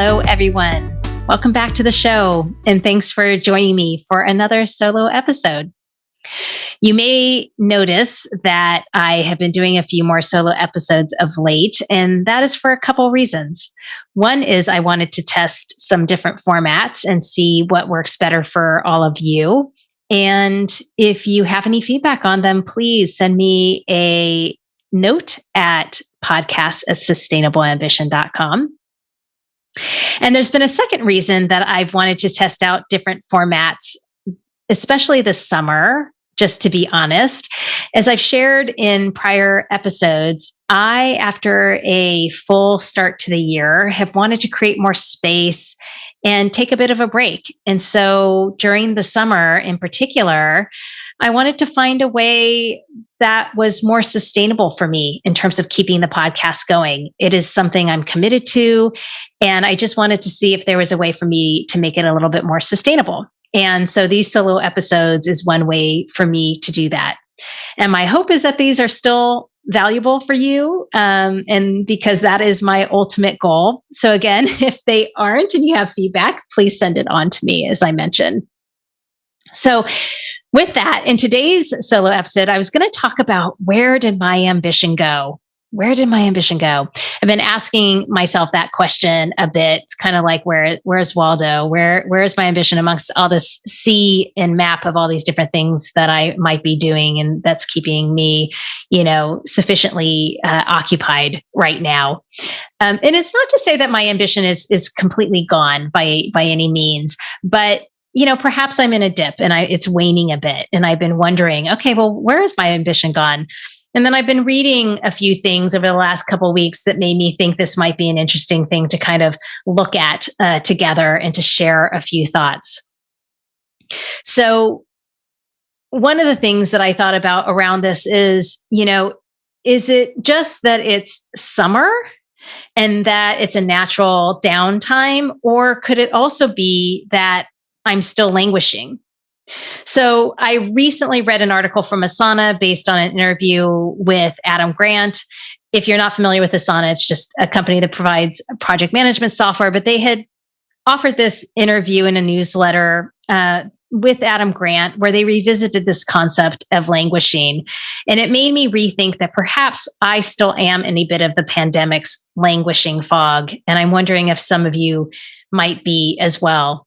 Hello, everyone. Welcome back to the show, and thanks for joining me for another solo episode. You may notice that I have been doing a few more solo episodes of late, and that is for a couple reasons. One is I wanted to test some different formats and see what works better for all of you. And if you have any feedback on them, please send me a note at podcast@sustainableambition.com. And there's been a second reason that I've wanted to test out different formats, especially this summer, just to be honest. As I've shared in prior episodes, I, after a full start to the year, have wanted to create more space and take a bit of a break. And so during the summer in particular, I wanted to find a way that was more sustainable for me in terms of keeping the podcast going. It is something I'm committed to, and I just wanted to see if there was a way for me to make it a little bit more sustainable. And so these solo episodes is one way for me to do that. And my hope is that these are still valuable for you, and because that is my ultimate goal. So again, if they aren't and you have feedback, please send it on to me, as I mentioned. So with that, in today's solo episode, I was going to talk about where did my ambition go? Where did my ambition go? I've been asking myself that question a bit. It's kind of like, where's Waldo? Where's my ambition amongst all this sea and map of all these different things that I might be doing, and that's keeping me, sufficiently occupied right now. And it's not to say that my ambition is completely gone by any means, but perhaps I'm in a dip and it's waning a bit. And I've been wondering, okay, well, where has my ambition gone? And then I've been reading a few things over the last couple of weeks that made me think this might be an interesting thing to kind of look at together and to share a few thoughts. So one of the things that I thought about around this is, is it just that it's summer and that it's a natural downtime, or could it also be that I'm still languishing? So I recently read an article from Asana based on an interview with Adam Grant. If you're not familiar with Asana, it's just a company that provides project management software, but they had offered this interview in a newsletter with Adam Grant where they revisited this concept of languishing. And it made me rethink that perhaps I still am in a bit of the pandemic's languishing fog. And I'm wondering if some of you might be as well.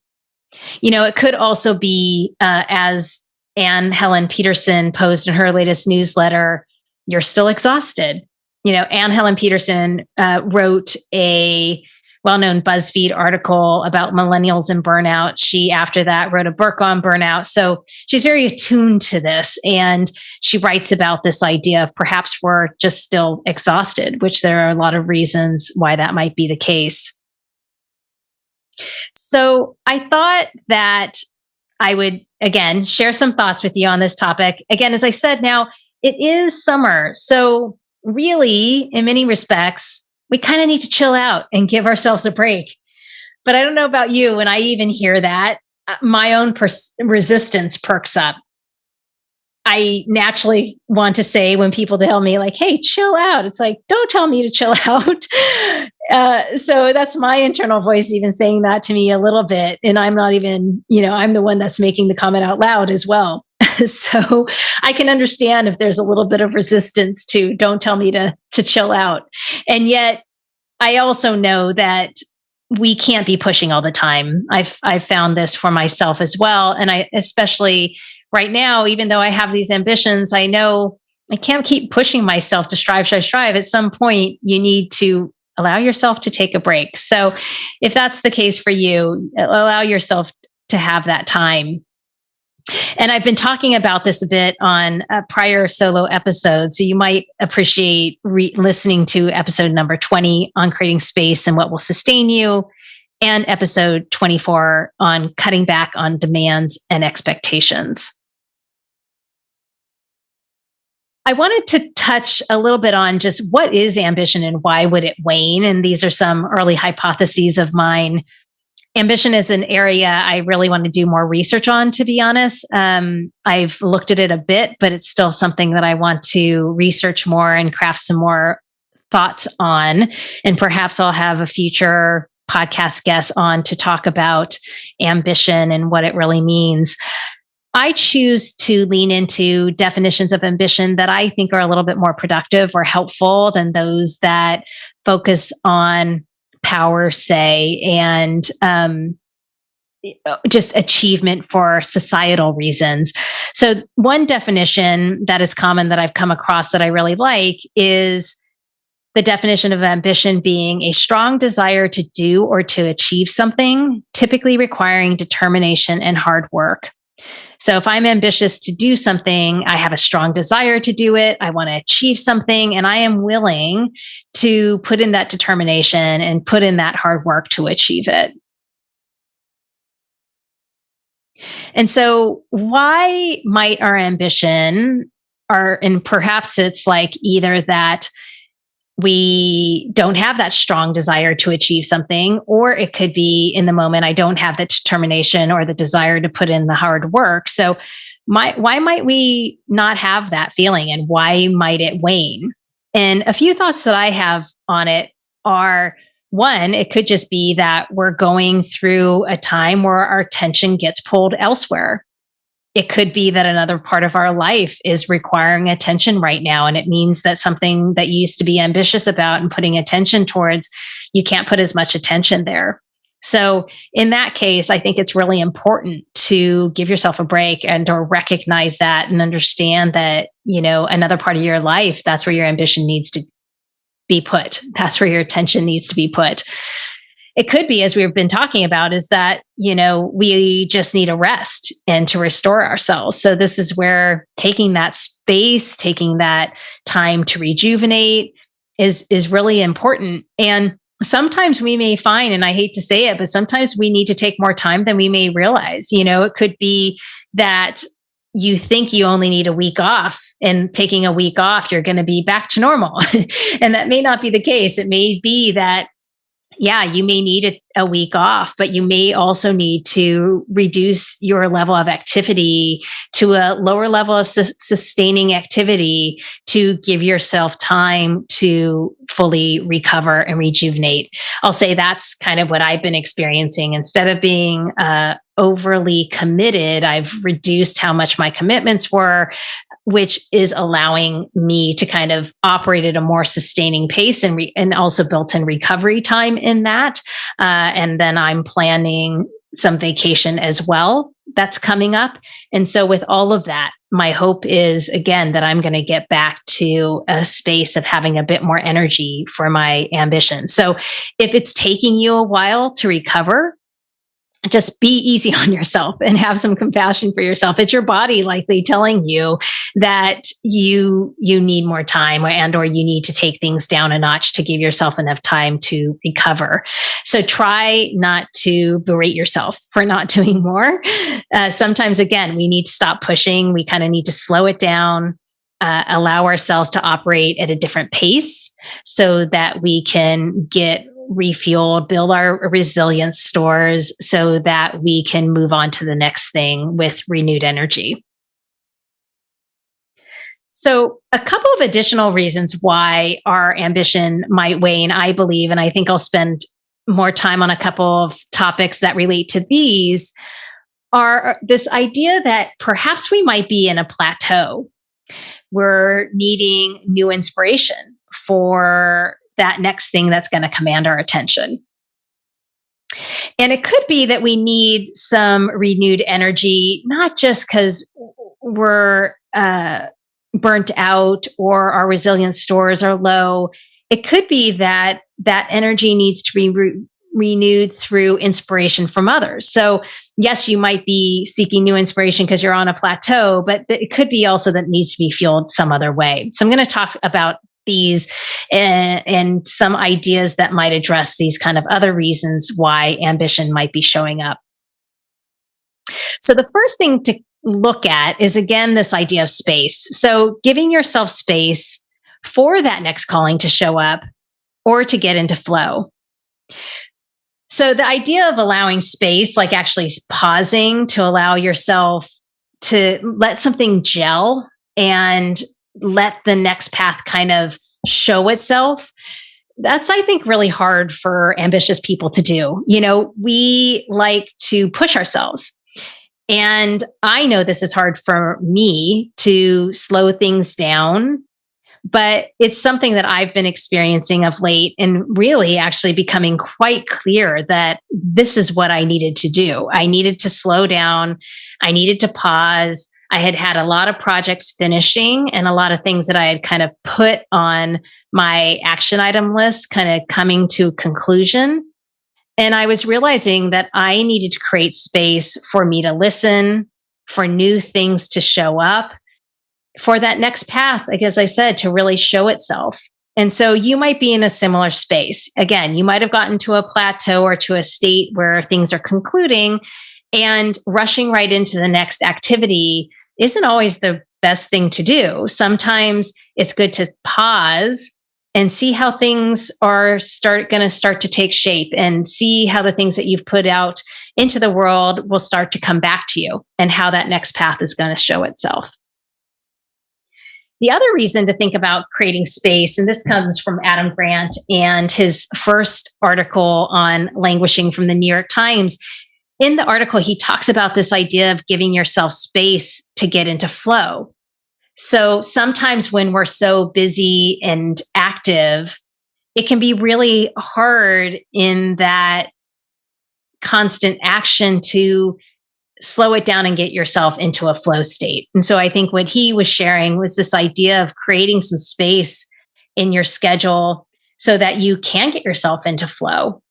It could also be, as Anne Helen Petersen posed in her latest newsletter, you're still exhausted. Anne Helen Petersen wrote a well-known BuzzFeed article about millennials and burnout. She, after that, wrote a book on burnout. So she's very attuned to this. And she writes about this idea of perhaps we're just still exhausted, which there are a lot of reasons why that might be the case. So I thought that I would, again, share some thoughts with you on this topic. Again, as I said, now it is summer. So really, in many respects, we kind of need to chill out and give ourselves a break. But I don't know about you, when I even hear that, my own resistance perks up. I naturally want to say when people tell me like, hey, chill out. It's like, don't tell me to chill out. So that's my internal voice even saying that to me a little bit. And I'm not even, I'm the one that's making the comment out loud as well. So I can understand if there's a little bit of resistance to don't tell me to chill out. And yet I also know that we can't be pushing all the time. I've found this for myself as well. And I, especially right now, even though I have these ambitions, I know I can't keep pushing myself to strive. At some point, you need to allow yourself to take a break. So if that's the case for you, allow yourself to have that time. And I've been talking about this a bit on prior solo episodes. So you might appreciate listening to episode number 20 on creating space and what will sustain you, and episode 24 on cutting back on demands and expectations. I wanted to touch a little bit on just what is ambition and why would it wane? And these are some early hypotheses of mine. Ambition is an area I really want to do more research on, to be honest. I've looked at it a bit, but it's still something that I want to research more and craft some more thoughts on. And perhaps I'll have a future podcast guests on to talk about ambition and what it really means. I choose to lean into definitions of ambition that I think are a little bit more productive or helpful than those that focus on power, say, and just achievement for societal reasons. So, one definition that is common that I've come across that I really like is the definition of ambition being a strong desire to do or to achieve something, typically requiring determination and hard work. So if I'm ambitious to do something, I have a strong desire to do it. I want to achieve something, and I am willing to put in that determination and put in that hard work to achieve it. And so why might our ambition and perhaps it's like either that we don't have that strong desire to achieve something, or it could be in the moment, I don't have the determination or the desire to put in the hard work. So why might we not have that feeling, and why might it wane? And a few thoughts that I have on it are, one, it could just be that we're going through a time where our attention gets pulled elsewhere. It could be that another part of our life is requiring attention right now. And it means that something that you used to be ambitious about and putting attention towards, you can't put as much attention there. So in that case, I think it's really important to give yourself a break and or recognize that and understand that, another part of your life, that's where your ambition needs to be put. That's where your attention needs to be put. It could be, as we've been talking about, is that, we just need a rest and to restore ourselves. So this is where taking that space, taking that time to rejuvenate is really important. And sometimes we may find, and I hate to say it, but sometimes we need to take more time than we may realize. It could be that you think you only need a week off, and taking a week off, you're going to be back to normal. And that may not be the case. It may be that you may need a week off, but you may also need to reduce your level of activity to a lower level of sustaining activity to give yourself time to fully recover and rejuvenate. I'll say that's kind of what I've been experiencing. Instead of being overly committed, I've reduced how much my commitments were, which is allowing me to kind of operate at a more sustaining pace and also built in recovery time in that. And then I'm planning some vacation as well that's coming up. And so with all of that, my hope is, again, that I'm going to get back to a space of having a bit more energy for my ambition. So if it's taking you a while to recover, just be easy on yourself and have some compassion for yourself. It's your body likely telling you that you need more time or you need to take things down a notch to give yourself enough time to recover. So try not to berate yourself for not doing more. Sometimes, again, we need to stop pushing. We kind of need to slow it down, allow ourselves to operate at a different pace so that we can get refueled, build our resilience stores so that we can move on to the next thing with renewed energy. So a couple of additional reasons why our ambition might wane, I believe, and I think I'll spend more time on a couple of topics that relate to these, are this idea that perhaps we might be in a plateau. We're needing new inspiration for that next thing that's going to command our attention. And it could be that we need some renewed energy, not just because we're burnt out or our resilience stores are low. It could be that that energy needs to be renewed through inspiration from others. So yes, you might be seeking new inspiration because you're on a plateau, but it could be also that it needs to be fueled some other way. So I'm going to talk about these and some ideas that might address these kind of other reasons why ambition might be showing up. So the first thing to look at is, again, this idea of space. So giving yourself space for that next calling to show up or to get into flow. So the idea of allowing space, like actually pausing to allow yourself to let something gel and let the next path kind of show itself. That's, I think, really hard for ambitious people to do. We like to push ourselves. And I know this is hard for me to slow things down, but it's something that I've been experiencing of late and really actually becoming quite clear that this is what I needed to do. I needed to slow down. I needed to pause. I had had a lot of projects finishing and a lot of things that I had kind of put on my action item list kind of coming to conclusion. And I was realizing that I needed to create space for me to listen, for new things to show up, for that next path, like as I said, to really show itself. And so you might be in a similar space. Again, you might have gotten to a plateau or to a state where things are concluding, and rushing right into the next activity isn't always the best thing to do. Sometimes it's good to pause and see how things are going to start to take shape, and see how the things that you've put out into the world will start to come back to you, and how that next path is going to show itself. The other reason to think about creating space, and this comes from Adam Grant and his first article on languishing from the New York Times. In the article, he talks about this idea of giving yourself space to get into flow. So sometimes when we're so busy and active, it can be really hard in that constant action to slow it down and get yourself into a flow state. And so I think what he was sharing was this idea of creating some space in your schedule so that you can get yourself into flow.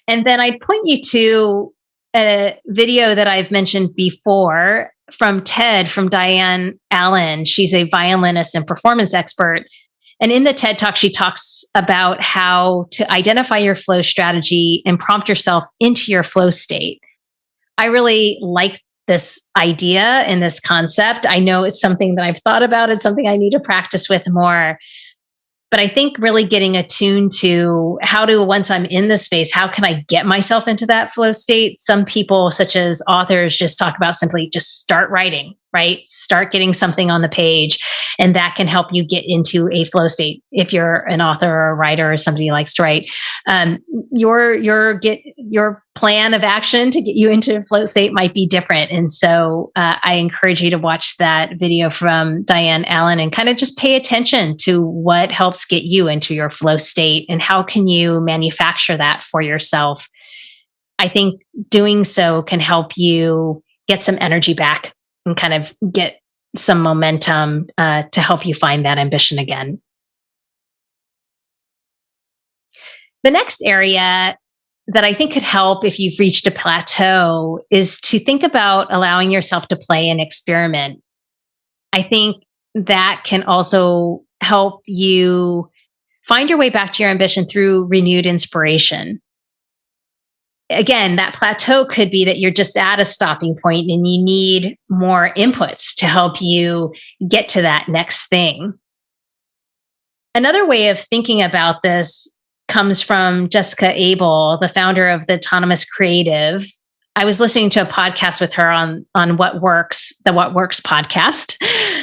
And then I'd point you to a video that I've mentioned before from TED, from Diane Allen. She's a violinist and performance expert. And in the TED Talk, she talks about how to identify your flow strategy and prompt yourself into your flow state. I really like this idea and this concept. I know it's something that I've thought about. It's something I need to practice with more. But I think really getting attuned to once I'm in the space, how can I get myself into that flow state? Some people, such as authors, just talk about simply just start writing, right? Start getting something on the page, and that can help you get into a flow state. If you're an author or a writer or somebody who likes to write, your plan of action to get you into a flow state might be different. And so I encourage you to watch that video from Diane Allen and kind of just pay attention to what helps get you into your flow state and how can you manufacture that for yourself. I think doing so can help you get some energy back and kind of get some momentum to help you find that ambition again. The next area that I think could help if you've reached a plateau is to think about allowing yourself to play and experiment. I think that can also help you find your way back to your ambition through renewed inspiration. Again, that plateau could be that you're just at a stopping point and you need more inputs to help you get to that next thing. Another way of thinking about this comes from Jessica Abel, the founder of the Autonomous Creative. I was listening to a podcast with her on What Works, the What Works podcast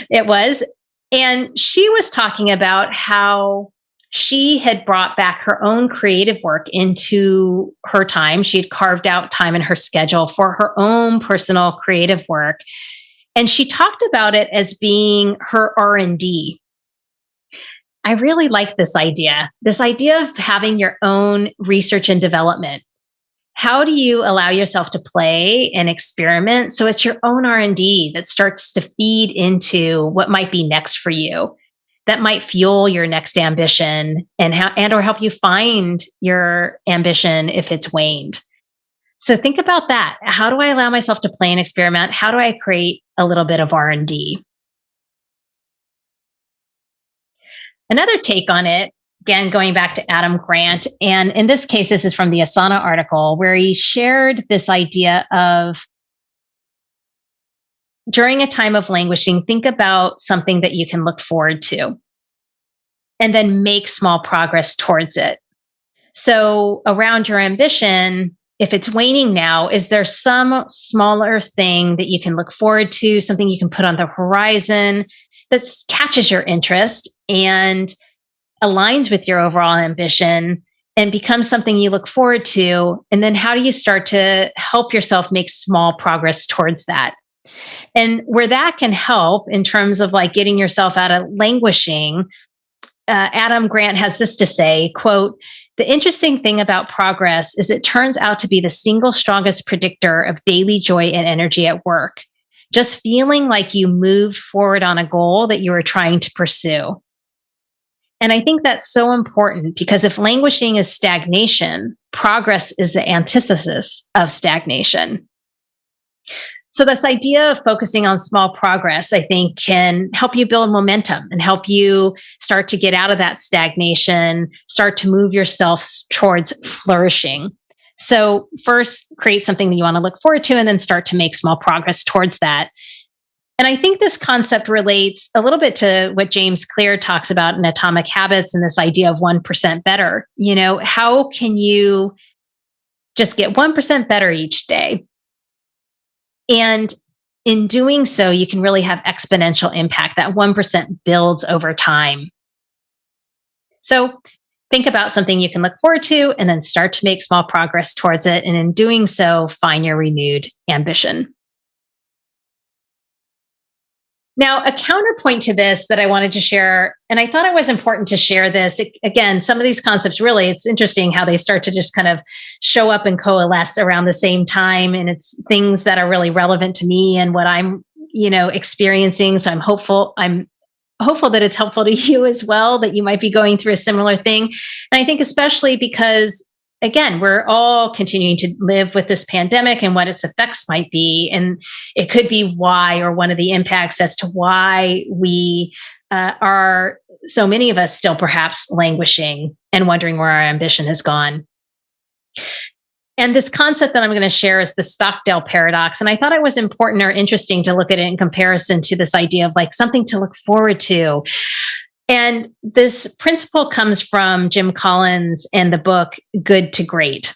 it was. And she was talking about how she had brought back her own creative work into her time. She had carved out time in her schedule for her own personal creative work. And she talked about it as being her R&D. I really like this idea of having your own research and development. How do you allow yourself to play and experiment so it's your own R&D that starts to feed into what might be next for you, that might fuel your next ambition and or help you find your ambition if it's waned. So think about that. How do I allow myself to play and experiment? How do I create a little bit of R&D? Another take on it, again, going back to Adam Grant, and in this case, this is from the Asana article, where he shared this idea of during a time of languishing, think about something that you can look forward to and then make small progress towards it. So around your ambition, if it's waning now, is there some smaller thing that you can look forward to, something you can put on the horizon that catches your interest and aligns with your overall ambition and becomes something you look forward to? And then how do you start to help yourself make small progress towards that? And where that can help in terms of like getting yourself out of languishing, Adam Grant has this to say, quote, "The interesting thing about progress is it turns out to be the single strongest predictor of daily joy and energy at work. Just feeling like you moved forward on a goal that you were trying to pursue." And I think that's so important because if languishing is stagnation, progress is the antithesis of stagnation. So, this idea of focusing on small progress, I think, can help you build momentum and help you start to get out of that stagnation, start to move yourself towards flourishing. So, first, create something that you want to look forward to and then start to make small progress towards that. And I think this concept relates a little bit to what James Clear talks about in Atomic Habits and this idea of 1% better. You know, how can you just get 1% better each day? And in doing so, you can really have exponential impact. That 1% builds over time. So think about something you can look forward to and then start to make small progress towards it. And in doing so, find your renewed ambition. Now, a counterpoint to this that I wanted to share, and I thought it was important to share this. Again, some of these concepts really, it's interesting how they start to just kind of show up and coalesce around the same time. And it's things that are really relevant to me and what I'm, experiencing. So I'm hopeful that it's helpful to you as well, that you might be going through a similar thing. And I think especially because, again, we're all continuing to live with this pandemic and what its effects might be. And it could be why, or one of the impacts as to why we are, so many of us still perhaps languishing and wondering where our ambition has gone. And this concept that I'm going to share is the Stockdale paradox. And I thought it was important or interesting to look at it in comparison to this idea of like something to look forward to. And this principle comes from Jim Collins and the book Good to Great.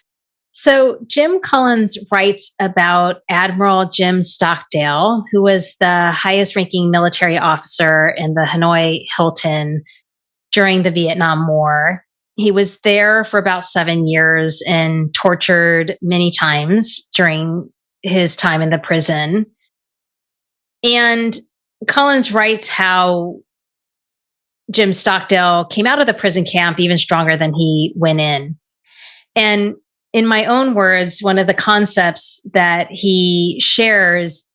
So Jim Collins writes about Admiral Jim Stockdale, who was the highest ranking military officer in the Hanoi Hilton during the Vietnam War. He was there for about 7 years and tortured many times during his time in the prison. And Collins writes how Jim Stockdale came out of the prison camp even stronger than he went in. And in my own words, one of the concepts that he shares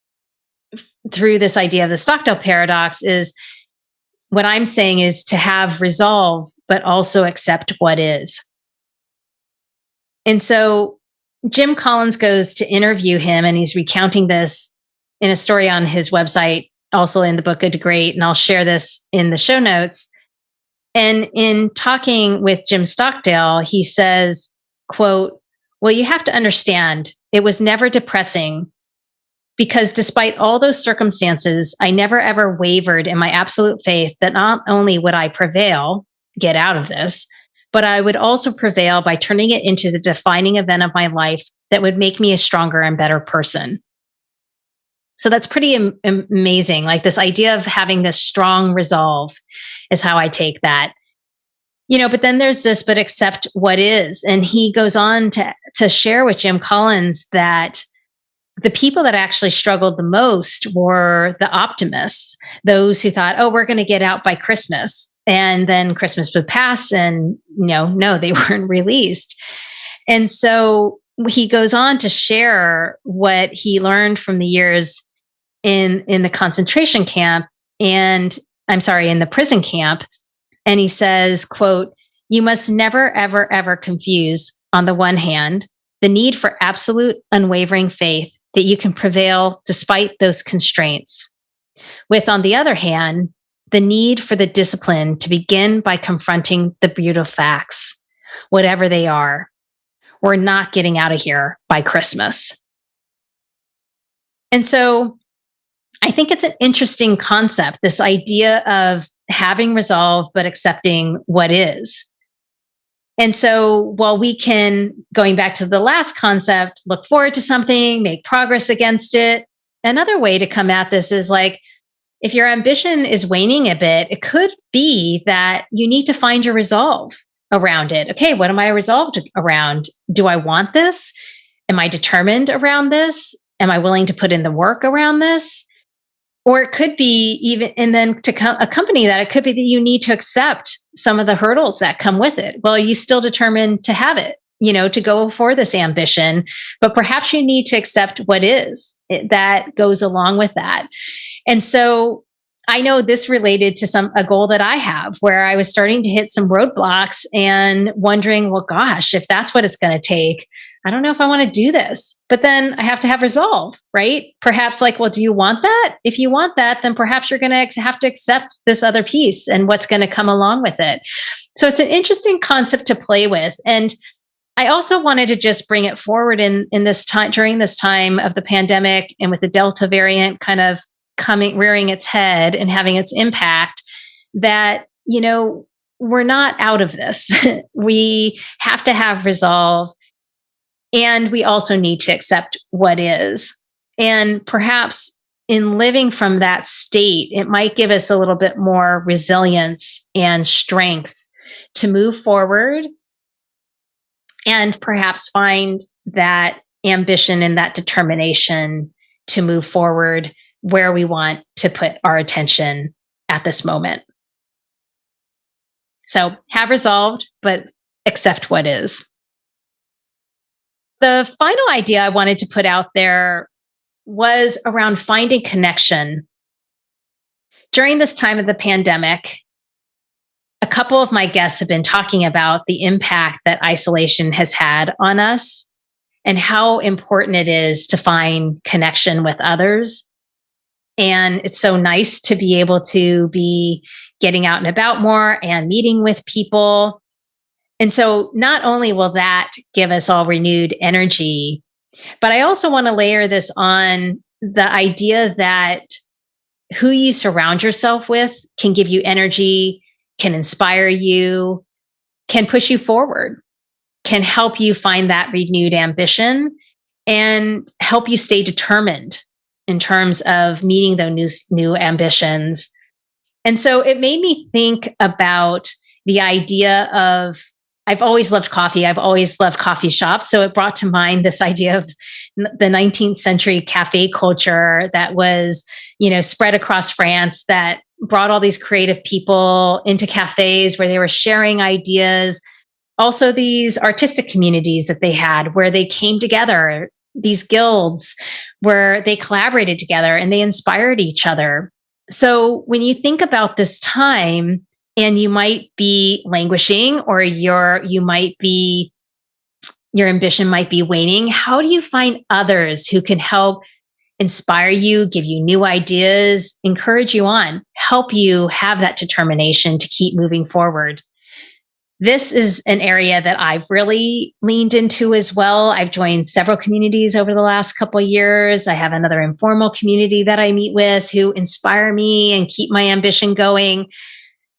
through this idea of the Stockdale paradox is what I'm saying is to have resolve, but also accept what is. And so Jim Collins goes to interview him, and he's recounting this in a story on his website, also in the book Good to Great, and I'll share this in the show notes. And in talking with Jim Stockdale, he says, quote, "Well, you have to understand, it was never depressing because despite all those circumstances, I never ever wavered in my absolute faith that not only would I prevail, get out of this, but I would also prevail by turning it into the defining event of my life that would make me a stronger and better person." So that's pretty amazing. Like this idea of having this strong resolve is how I take that. But then there's this, but accept what is. And he goes on to share with Jim Collins that the people that actually struggled the most were the optimists, those who thought, oh, we're going to get out by Christmas. And then Christmas would pass and no, they weren't released. And so he goes on to share what he learned from the years in the concentration camp in the prison camp. And he says, quote, "You must never, ever, ever confuse, on the one hand, the need for absolute unwavering faith that you can prevail despite those constraints, with, on the other hand, the need for the discipline to begin by confronting the brutal facts, whatever they are. We're not getting out of here by Christmas." And so I think it's an interesting concept, this idea of having resolve, but accepting what is. And so while we can, going back to the last concept, look forward to something, make progress against it, another way to come at this is like, if your ambition is waning a bit, it could be that you need to find your resolve around it. Okay, what am I resolved around? Do I want this? Am I determined around this? Am I willing to put in the work around this? Or it could be even, and then to accompany that, it could be that you need to accept some of the hurdles that come with it. Well, are you still determined to have it, to go for this ambition? But perhaps you need to accept what is that goes along with that. And so I know this related to a goal that I have where I was starting to hit some roadblocks and wondering, well, gosh, if that's what it's going to take, I don't know if I want to do this. But then I have to have resolve, right? Perhaps well, do you want that? If you want that, then perhaps you're going to have to accept this other piece and what's going to come along with it. So it's an interesting concept to play with. And I also wanted to just bring it forward in this time, during this time of the pandemic and with the Delta variant kind of rearing its head and having its impact, that, we're not out of this. We have to have resolve. And we also need to accept what is. And perhaps in living from that state, it might give us a little bit more resilience and strength to move forward and perhaps find that ambition and that determination to move forward where we want to put our attention at this moment. So have resolved, but accept what is. The final idea I wanted to put out there was around finding connection. During this time of the pandemic, a couple of my guests have been talking about the impact that isolation has had on us and how important it is to find connection with others. And it's so nice to be able to be getting out and about more and meeting with people. And so not only will that give us all renewed energy, but I also want to layer this on the idea that who you surround yourself with can give you energy, can inspire you, can push you forward, can help you find that renewed ambition and help you stay determined in terms of meeting those new ambitions. And so it made me think about the idea of, I've always loved coffee. I've always loved coffee shops. So it brought to mind this idea of the 19th century cafe culture that was, spread across France, that brought all these creative people into cafes where they were sharing ideas. Also, these artistic communities that they had where they came together, these guilds where they collaborated together and they inspired each other. So when you think about this time, and you might be languishing or your ambition might be waning, how do you find others who can help inspire you, give you new ideas, encourage you on, help you have that determination to keep moving forward? This is an area that I've really leaned into as well. I've joined several communities over the last couple of years. I have another informal community that I meet with who inspire me and keep my ambition going.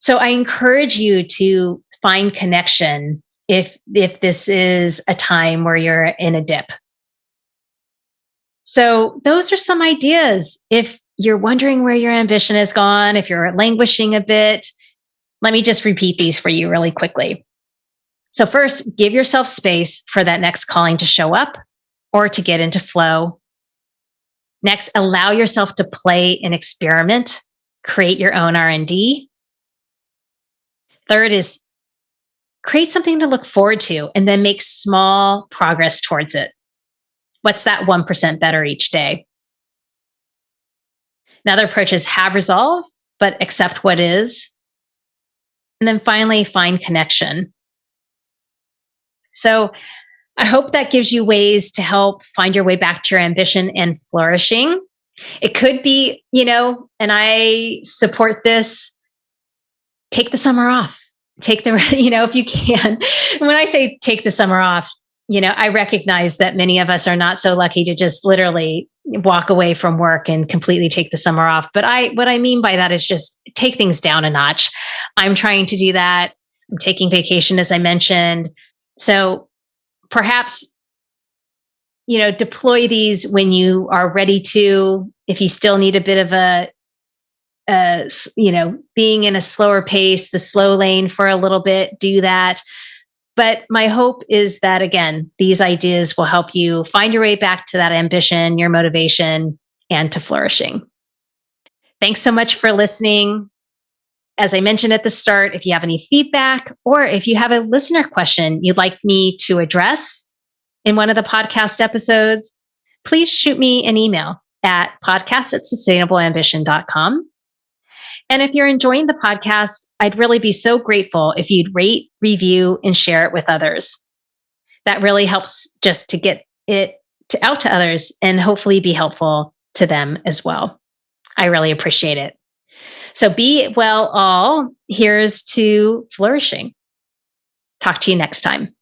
So I encourage you to find connection if this is a time where you're in a dip. So those are some ideas. If you're wondering where your ambition has gone, if you're languishing a bit, let me just repeat these for you really quickly. So first, give yourself space for that next calling to show up or to get into flow. Next, allow yourself to play and experiment, create your own R&D. Third is create something to look forward to and then make small progress towards it. What's that 1% better each day? Another approach is have resolve, but accept what is. And then finally, find connection. So I hope that gives you ways to help find your way back to your ambition and flourishing. It could be, and I support this, take the summer off. If you can. When I say take the summer off, I recognize that many of us are not so lucky to just literally walk away from work and completely take the summer off. But what I mean by that is just take things down a notch. I'm trying to do that. I'm taking vacation, as I mentioned. So perhaps, deploy these when you are ready to. If you still need a bit of a being in a slower pace, the slow lane for a little bit, do that. But my hope is that, again, these ideas will help you find your way back to that ambition, your motivation, and to flourishing. Thanks so much for listening. As I mentioned at the start, if you have any feedback or if you have a listener question you'd like me to address in one of the podcast episodes, please shoot me an email at podcast@sustainableambition.com. And if you're enjoying the podcast, I'd really be so grateful if you'd rate, review, and share it with others. That really helps just to get it out to others and hopefully be helpful to them as well. I really appreciate it. So be well all. Here's to flourishing. Talk to you next time.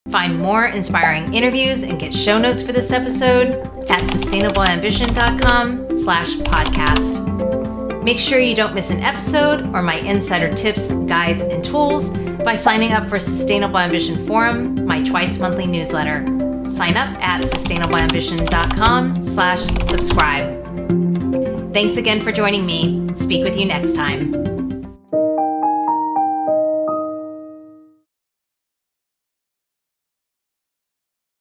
Find more inspiring interviews and get show notes for this episode at sustainableambition.com/podcast. Make sure you don't miss an episode or my insider tips, guides, and tools by signing up for Sustainable Ambition Forum, my twice monthly newsletter. Sign up at sustainableambition.com/subscribe. Thanks again for joining me. Speak with you next time.